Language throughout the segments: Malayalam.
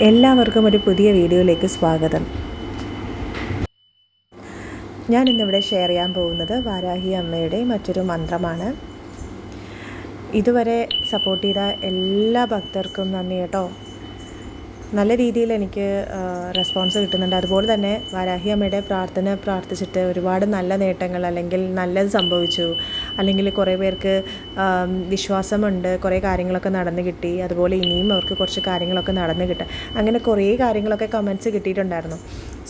എല്ലാവർക്കും ഒരു പുതിയ വീഡിയോയിലേക്ക് സ്വാഗതം. ഞാൻ ഇന്നിവിടെ ഷെയർ ചെയ്യാൻ പോകുന്നത് വാരാഹി അമ്മയുടെ മറ്റൊരു മന്ത്രമാണ്. ഇതുവരെ സപ്പോർട്ട് ചെയ്ത എല്ലാ ഭക്തർക്കും നന്ദി കേട്ടോ. നല്ല രീതിയിൽ എനിക്ക് റെസ്പോൺസ് കിട്ടുന്നുണ്ട്. അതുപോലെ തന്നെ വാരാഹി അമ്മയുടെ പ്രാർത്ഥിച്ചിട്ട് ഒരുപാട് നല്ല നേട്ടങ്ങൾ, അല്ലെങ്കിൽ നല്ലത് സംഭവിച്ചു, അല്ലെങ്കിൽ കുറേ പേർക്ക് വിശ്വാസമുണ്ട്, കുറേ കാര്യങ്ങളൊക്കെ നടന്നു കിട്ടി, അതുപോലെ ഇനിയും അവർക്ക് കുറച്ച് കാര്യങ്ങളൊക്കെ നടന്നു കിട്ടുക, അങ്ങനെ കുറേ കാര്യങ്ങളൊക്കെ കമൻറ്റ്സ് കിട്ടിയിട്ടുണ്ടായിരുന്നു.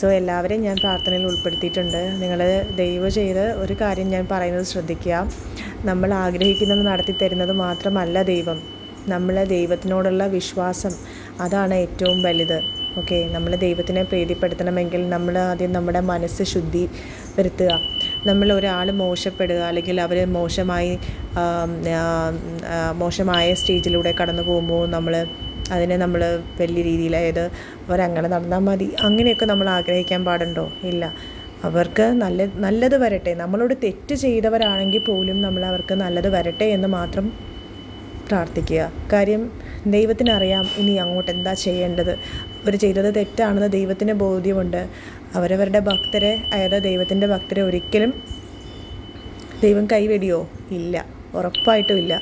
സോ എല്ലാവരെയും ഞാൻ പ്രാർത്ഥനയിൽ ഉൾപ്പെടുത്തിയിട്ടുണ്ട്. നിങ്ങൾ ദയവ് ചെയ്ത് ഒരു കാര്യം ഞാൻ പറയുന്നത് ശ്രദ്ധിക്കുക. നമ്മൾ ആഗ്രഹിക്കുന്നത് നടത്തി തരുന്നത് മാത്രമല്ല ദൈവം. നമ്മളെ ദൈവത്തിനോടുള്ള വിശ്വാസം, അതാണ് ഏറ്റവും വലുത്. ഓക്കെ, നമ്മൾ ദൈവത്തിനെ പ്രീതിപ്പെടുത്തണമെങ്കിൽ നമ്മൾ ആദ്യം നമ്മുടെ മനസ്സ് ശുദ്ധി വരുത്തുക. നമ്മൾ ഒരാൾ മോശപ്പെടുക, അല്ലെങ്കിൽ അവർ മോശമായ സ്റ്റേജിലൂടെ കടന്നു പോകുമ്പോൾ നമ്മൾ വലിയ രീതിയിൽ, അതായത് അവരങ്ങനെ നടന്നാൽ മതി, അങ്ങനെയൊക്കെ നമ്മൾ ആഗ്രഹിക്കാൻ പാടുണ്ടോ? ഇല്ല. അവർക്ക് നല്ലത് വരട്ടെ. നമ്മളോട് തെറ്റ് ചെയ്തവരാണെങ്കിൽ പോലും നമ്മൾ അവർക്ക് നല്ലത് വരട്ടെ എന്ന് മാത്രം പ്രാർത്ഥിക്കുക. കാര്യം ദൈവത്തിനറിയാം ഇനി അങ്ങോട്ട് എന്താ ചെയ്യേണ്ടത്. അവർ ചെയ്തത് തെറ്റാണെന്ന് ദൈവത്തിന് ബോധ്യമുണ്ട്. അവരവരുടെ ഭക്തരെ, അതായത് ദൈവത്തിൻ്റെ ഭക്തരെ ഒരിക്കലും ദൈവം കൈവെടിയോ? ഇല്ല, ഉറപ്പായിട്ടും ഇല്ല.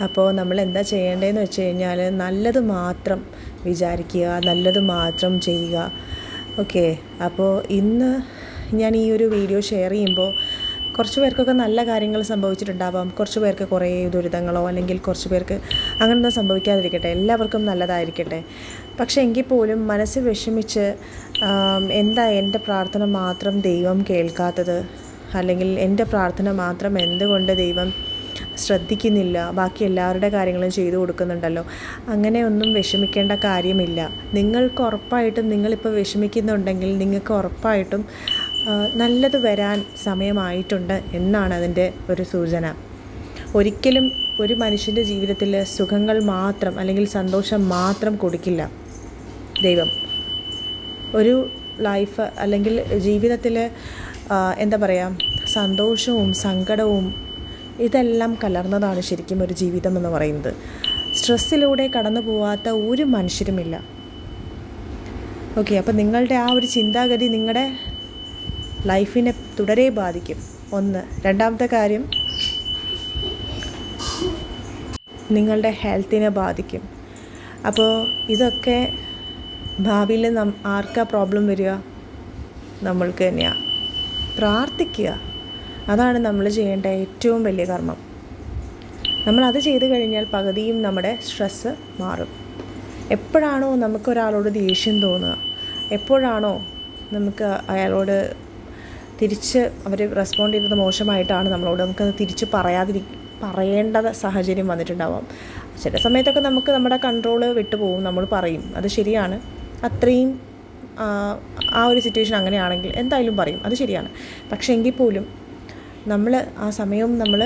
അപ്പോൾ നമ്മൾ എന്താ ചെയ്യേണ്ടതെന്ന് വെച്ച് കഴിഞ്ഞാൽ നല്ലത് മാത്രം വിചാരിക്കുക, നല്ലത് മാത്രം ചെയ്യുക. ഓക്കെ, അപ്പോൾ ഇന്ന് ഞാൻ ഈ ഒരു വീഡിയോ ഷെയർ ചെയ്യുമ്പോൾ കുറച്ച് പേർക്കൊക്കെ നല്ല കാര്യങ്ങൾ സംഭവിച്ചിട്ടുണ്ടാവാം, കുറച്ച് പേർക്ക് കുറേ ദുരിതങ്ങളോ, അല്ലെങ്കിൽ കുറച്ച് പേർക്ക് അങ്ങനെയൊന്നും സംഭവിക്കാതിരിക്കട്ടെ, എല്ലാവർക്കും നല്ലതായിരിക്കട്ടെ. പക്ഷേ എങ്കിൽ പോലും മനസ്സ് വിഷമിച്ച് എന്താ എൻ്റെ പ്രാർത്ഥന മാത്രം ദൈവം കേൾക്കാത്തത്, അല്ലെങ്കിൽ എൻ്റെ പ്രാർത്ഥന മാത്രം എന്തുകൊണ്ട് ദൈവം ശ്രദ്ധിക്കുന്നില്ല, ബാക്കി എല്ലാവരുടെ കാര്യങ്ങളും ചെയ്തു കൊടുക്കുന്നുണ്ടല്ലോ, അങ്ങനെയൊന്നും വിഷമിക്കേണ്ട കാര്യമില്ല. നിങ്ങൾക്ക് ഉറപ്പായിട്ടും, നിങ്ങളിപ്പോൾ വിഷമിക്കുന്നുണ്ടെങ്കിൽ നിങ്ങൾക്ക് ഉറപ്പായിട്ടും നല്ലത് വരാൻ സമയമായിട്ടുണ്ട് എന്നാണ് അതിൻ്റെ ഒരു സൂചന. ഒരിക്കലും ഒരു മനുഷ്യൻ്റെ ജീവിതത്തിൽ സുഖങ്ങൾ മാത്രം, അല്ലെങ്കിൽ സന്തോഷം മാത്രം കൊടുക്കില്ല ദൈവം. ഒരു ലൈഫ്, അല്ലെങ്കിൽ ജീവിതത്തിൽ എന്താ പറയുക, സന്തോഷവും സങ്കടവും ഇതെല്ലാം കലർന്നതാണ് ശരിക്കും ഒരു ജീവിതം എന്ന് പറയുന്നത്. സ്ട്രെസ്സിലൂടെ കടന്നു പോവാത്ത ഒരു മനുഷ്യരുമില്ല. ഓക്കെ, അപ്പോൾ നിങ്ങളുടെ ആ ഒരു ചിന്താഗതി നിങ്ങളുടെ ലൈഫിനെ തുടരെ ബാധിക്കും. ഒന്ന്. രണ്ടാമത്തെ കാര്യം, നിങ്ങളുടെ ഹെൽത്തിനെ ബാധിക്കും. അപ്പോൾ ഇതൊക്കെ ഭാവിയിൽ ആർക്കാ പ്രോബ്ലം വരിക? നമ്മൾക്ക് തന്നെയാണ്. പ്രാർത്ഥിക്കുക, അതാണ് നമ്മൾ ചെയ്യേണ്ട ഏറ്റവും വലിയ കർമ്മം. നമ്മളത് ചെയ്തു കഴിഞ്ഞാൽ പകുതിയും നമ്മുടെ സ്ട്രെസ്സ് മാറും. എപ്പോഴാണോ നമുക്കൊരാളോട് ദേഷ്യം തോന്നുക, എപ്പോഴാണോ നമുക്ക് അയാളോട് തിരിച്ച് അവർ റെസ്പോണ്ട് ചെയ്തത് മോശമായിട്ടാണ് നമ്മളോട്, നമുക്കത് തിരിച്ച് പറയേണ്ട സാഹചര്യം വന്നിട്ടുണ്ടാവാം. ചില സമയത്തൊക്കെ നമുക്ക് നമ്മുടെ കൺട്രോൾ വിട്ടുപോകും, നമ്മൾ പറയും, അത് ശരിയാണ്. അത്രയും ആ ഒരു സിറ്റുവേഷൻ അങ്ങനെയാണെങ്കിൽ എന്തായാലും പറയും, അത് ശരിയാണ്. പക്ഷേ എങ്കിൽ പോലും നമ്മൾ ആ സമയം നമ്മൾ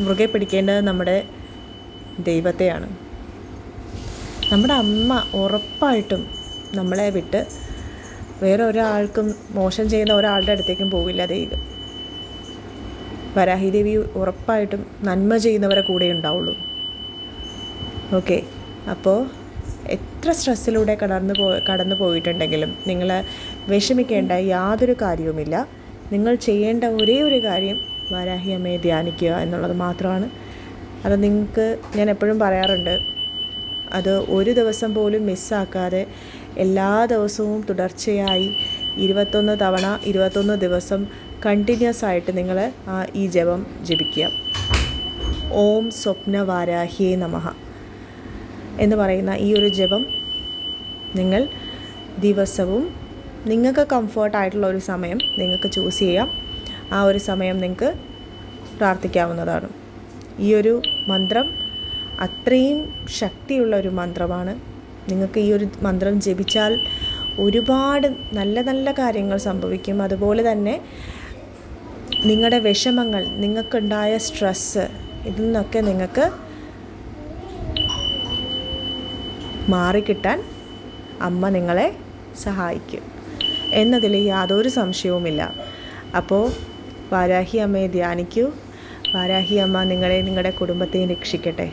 മുറുകെ പിടിക്കേണ്ടത് നമ്മുടെ ദൈവത്തെയാണ്. നമ്മുടെ അമ്മ ഉറപ്പായിട്ടും നമ്മളെ വിട്ട് വേറെ ഒരാൾക്കും, മോശം ചെയ്യുന്ന ഒരാളുടെ അടുത്തേക്കും പോവില്ല ദൈവം. വരാഹി ദേവി ഉറപ്പായിട്ടും നന്മ ചെയ്യുന്നവരെ കൂടെ ഉണ്ടാവുള്ളൂ. ഓക്കെ, അപ്പോൾ എത്ര സ്ട്രെസ്സിലൂടെ കടന്നു പോയിട്ടുണ്ടെങ്കിലും നിങ്ങൾ വിഷമിക്കേണ്ട യാതൊരു കാര്യവുമില്ല. നിങ്ങൾ ചെയ്യേണ്ട ഒരേ ഒരു കാര്യം വാരാഹി അമ്മയെ ധ്യാനിക്കുക എന്നുള്ളത് മാത്രമാണ്. അത് നിങ്ങൾക്ക് ഞാൻ എപ്പോഴും പറയാറുണ്ട്, അത് ഒരു ദിവസം പോലും മിസ്സാക്കാതെ എല്ലാ ദിവസവും തുടർച്ചയായി 21 ദിവസം കണ്ടിന്യൂസ് ആയിട്ട് നിങ്ങൾ ഈ ജപം ജപിക്കുക. ഓം സ്വപ്ന വാരാഹിയേ നമഃ എന്ന് പറയുന്ന ഈ ഒരു ജപം നിങ്ങൾ ദിവസവും, നിങ്ങൾക്ക് കംഫർട്ടായിട്ടുള്ള ഒരു സമയം നിങ്ങൾക്ക് ചൂസ് ചെയ്യാം. ആ ഒരു സമയം നിങ്ങൾക്ക് പ്രാർത്ഥിക്കാവുന്നതാണ്. ഈ ഒരു മന്ത്രം അത്രയും ശക്തിയുള്ള ഒരു മന്ത്രമാണ്. നിങ്ങൾക്ക് ഈ ഒരു മന്ത്രം ജപിച്ചാൽ ഒരുപാട് നല്ല നല്ല കാര്യങ്ങൾ സംഭവിക്കും. അതുപോലെ തന്നെ നിങ്ങളുടെ വിഷമങ്ങൾ, നിങ്ങൾക്കുണ്ടായ സ്ട്രെസ്സ്, ഇതിൽ നിന്നൊക്കെ നിങ്ങൾക്ക് മാറിക്കിട്ടാൻ അമ്മ നിങ്ങളെ സഹായിക്കും എന്നതിൽ യാതൊരു സംശയവുമില്ല. അപ്പോൾ വാരാഹി അമ്മയെ ധ്യാനിക്കൂ. വാരാഹി അമ്മ നിങ്ങളെ, നിങ്ങളുടെ കുടുംബത്തെയും രക്ഷിക്കട്ടെ.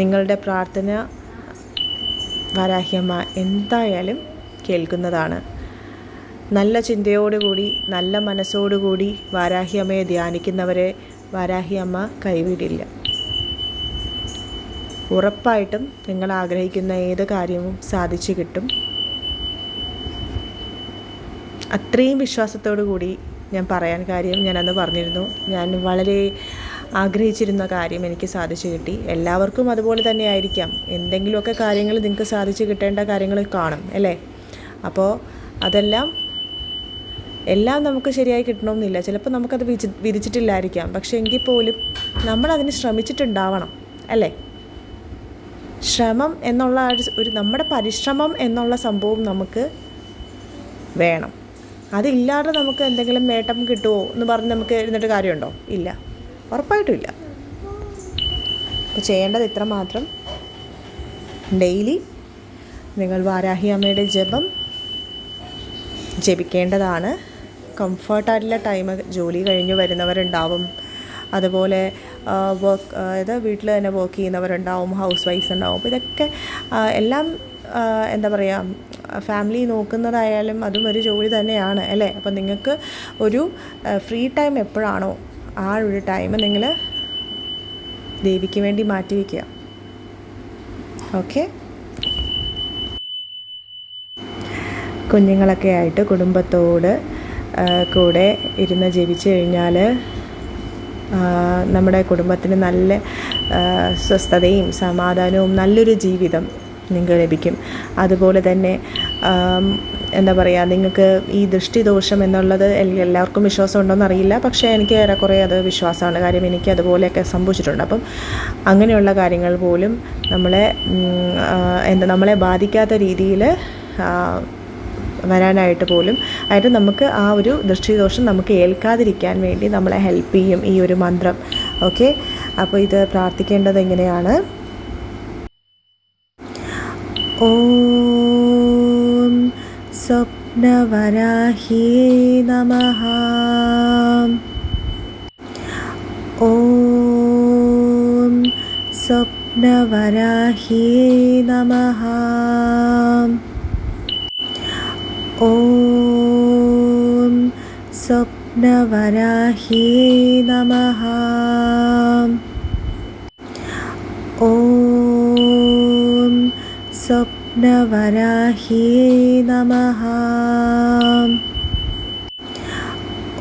നിങ്ങളുടെ പ്രാർത്ഥന വാരാഹിയമ്മ എന്തായാലും കേൾക്കുന്നതാണ്. നല്ല ചിന്തയോടുകൂടി നല്ല മനസ്സോടുകൂടി വാരാഹിയമ്മയെ ധ്യാനിക്കുന്നവരെ വാരാഹിയമ്മ കൈവിടില്ല. ഉറപ്പായിട്ടും നിങ്ങൾ ആഗ്രഹിക്കുന്ന ഏത് കാര്യവും സാധിച്ചു കിട്ടും. അത്രയും വിശ്വാസത്തോടു കൂടി ഞാൻ പറയാൻ കാര്യം, ഞാനന്ന് പറഞ്ഞിരുന്നു, ഞാൻ വളരെ ആഗ്രഹിച്ചിരുന്ന കാര്യം എനിക്ക് സാധിച്ചു കിട്ടി. എല്ലാവർക്കും അതുപോലെ തന്നെ ആയിരിക്കാം. എന്തെങ്കിലുമൊക്കെ കാര്യങ്ങൾ നിങ്ങൾക്ക് സാധിച്ചു കിട്ടേണ്ട കാര്യങ്ങൾ കാണും അല്ലേ? അപ്പോൾ എല്ലാം നമുക്ക് ശരിയായി കിട്ടണമെന്നില്ല. ചിലപ്പോൾ നമുക്കത് വിധിച്ചിട്ടില്ലായിരിക്കാം. പക്ഷേ എങ്കിൽ പോലും നമ്മളതിന് ശ്രമിച്ചിട്ടുണ്ടാവണം അല്ലേ? ശ്രമം എന്നുള്ള നമ്മുടെ പരിശ്രമം എന്നുള്ള സംഭവം നമുക്ക് വേണം. അതില്ലാതെ നമുക്ക് എന്തെങ്കിലും നേട്ടം കിട്ടുമോ എന്ന് പറഞ്ഞ് നമുക്ക് ഇരുന്നിട്ട് കാര്യമുണ്ടോ? ഇല്ല, ഉറപ്പായിട്ടും ഇല്ല. അപ്പോൾ ചെയ്യേണ്ടത് ഇത്ര മാത്രം. ഡെയിലി നിങ്ങൾ വാരാഹി അമ്മയുടെ ജപം ജപിക്കേണ്ടതാണ്. കംഫർട്ടായിട്ടുള്ള ടൈം, ജോലി കഴിഞ്ഞ് വരുന്നവരുണ്ടാവും, അതുപോലെ വീട്ടിൽ തന്നെ വർക്ക് ചെയ്യുന്നവരുണ്ടാവും, ഹൗസ് വൈഫ്സ് ഉണ്ടാവും. അപ്പോൾ ഇതൊക്കെ എല്ലാം എന്താ പറയുക, ഫാമിലി നോക്കുന്നതായാലും അതും ഒരു ജോലി തന്നെയാണ് അല്ലേ? അപ്പോൾ നിങ്ങൾക്ക് ഒരു ഫ്രീ ടൈം എപ്പോഴാണോ ആ ഒരു ടൈം നിങ്ങൾ ദേവിക്ക് വേണ്ടി മാറ്റി വയ്ക്കുക. ഓക്കെ, കുഞ്ഞുങ്ങളൊക്കെ ആയിട്ട് കുടുംബത്തോട് കൂടെ ഇരുന്ന് ജപിച്ചു കഴിഞ്ഞാൽ നമ്മുടെ കുടുംബത്തിന് നല്ല സ്വസ്ഥതയും സമാധാനവും നല്ലൊരു ജീവിതം നിങ്ങൾക്ക് ലഭിക്കും. അതുപോലെ തന്നെ എന്താ പറയുക, നിങ്ങൾക്ക് ഈ ദൃഷ്ടിദോഷം എന്നുള്ളത് എല്ലാവർക്കും വിശ്വാസം ഉണ്ടോയെന്ന് അറിയില്ല. പക്ഷേ എനിക്ക് ഏറെക്കുറെ അത് വിശ്വാസമാണ്. കാര്യം എനിക്ക് അതുപോലെയൊക്കെ സംഭവിച്ചിട്ടുണ്ട്. അപ്പം അങ്ങനെയുള്ള കാര്യങ്ങൾ പോലും നമ്മളെ ബാധിക്കാത്ത രീതിയിൽ വരാനായിട്ട് പോലും ആയിട്ട് നമുക്ക് ആ ഒരു ദൃഷ്ടിദോഷം നമുക്ക് ഏൽക്കാതിരിക്കാൻ വേണ്ടി നമ്മളെ ഹെൽപ്പ് ചെയ്യും ഈ ഒരു മന്ത്രം. ഓക്കെ, അപ്പോൾ ഇത് പ്രാർത്ഥിക്കേണ്ടത് എങ്ങനെയാണ്? ഓം സ്വപ്നവരാഹി നമഃ. ഓം സ്വപ്നവരാഹി നമഃ. ഓം സ്വപ്നവരാഹി നമഃ. ഓം സ്വപ്നവരാഹി നമഃ.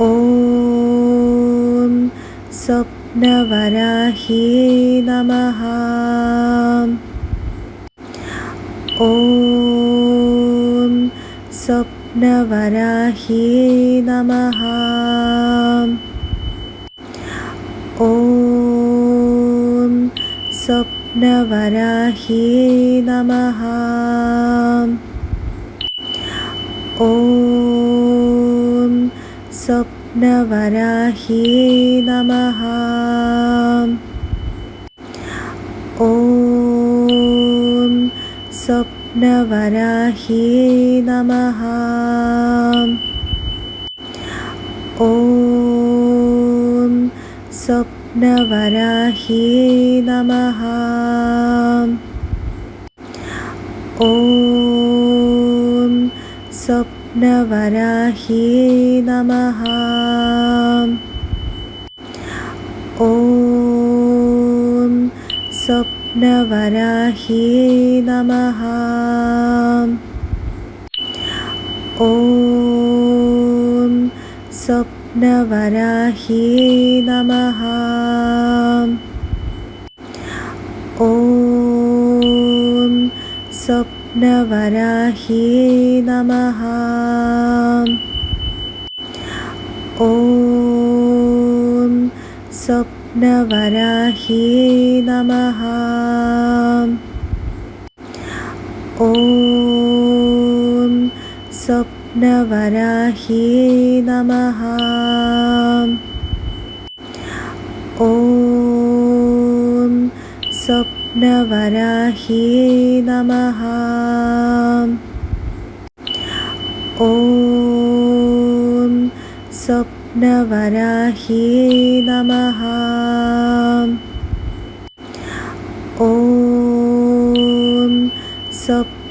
ഓം സ്വപ്നവരാഹി നമഃ. ഓം സ്വപ്നവരാഹി നമഃ. ഓം സ്വപ്നവരാഹി നമഃ. ഓം സ്വപ്നവരാഹി നമഃ. ഓം സ്വപ്നവരാഹി നമഃ. ഓം സ്വപ്നവരാഹി നമഃ. ഓം സ്വപ്നവരാഹി നമഃ. ഓം സ്വപ്നവരാഹി നമഃ. ഓം സ്വപ്നവരാഹി നമഃ. ഓം സ്വപ്നവരാഹി നമഃ. ഓം സ്വപ്നവരാഹി നമഃ. ഓം സ്വപ്നവരാഹി നമഃ. ഓം സ്വപ്നവരാഹി നമഃ. ഓം സ്വപ്നവരാഹി നമഃ. ഓം സ്വപ്നവരാഹി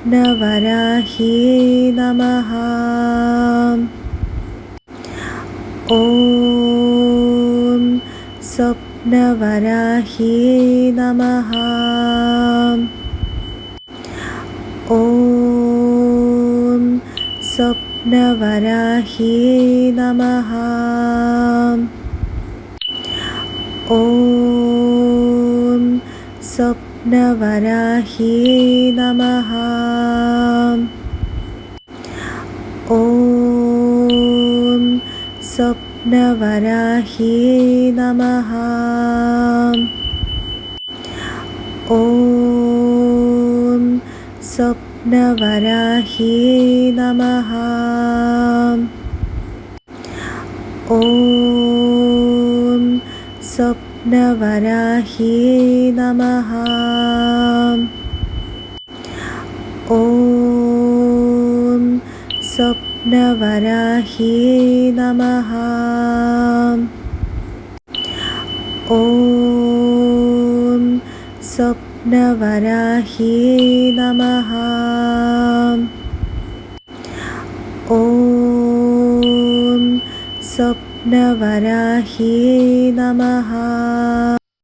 स्वप्नवराह्यै नमः। ॐ स्वप्नवराह्यै नमः। ॐ स्वप्नवराह्यै नमः। ॐ स्वप्नवराह्यै नमः। ॐ स्वप्नवराह्यै नमः। ॐ स्वप्नवराह्यै नमः। ॐ स्वप्नवराह्यै नमः। ॐ स्वप्नवराह्यै नमः। ॐ स्वप्नवराह्यै नमः। ॐ स्वप्नवराह्यै नमः।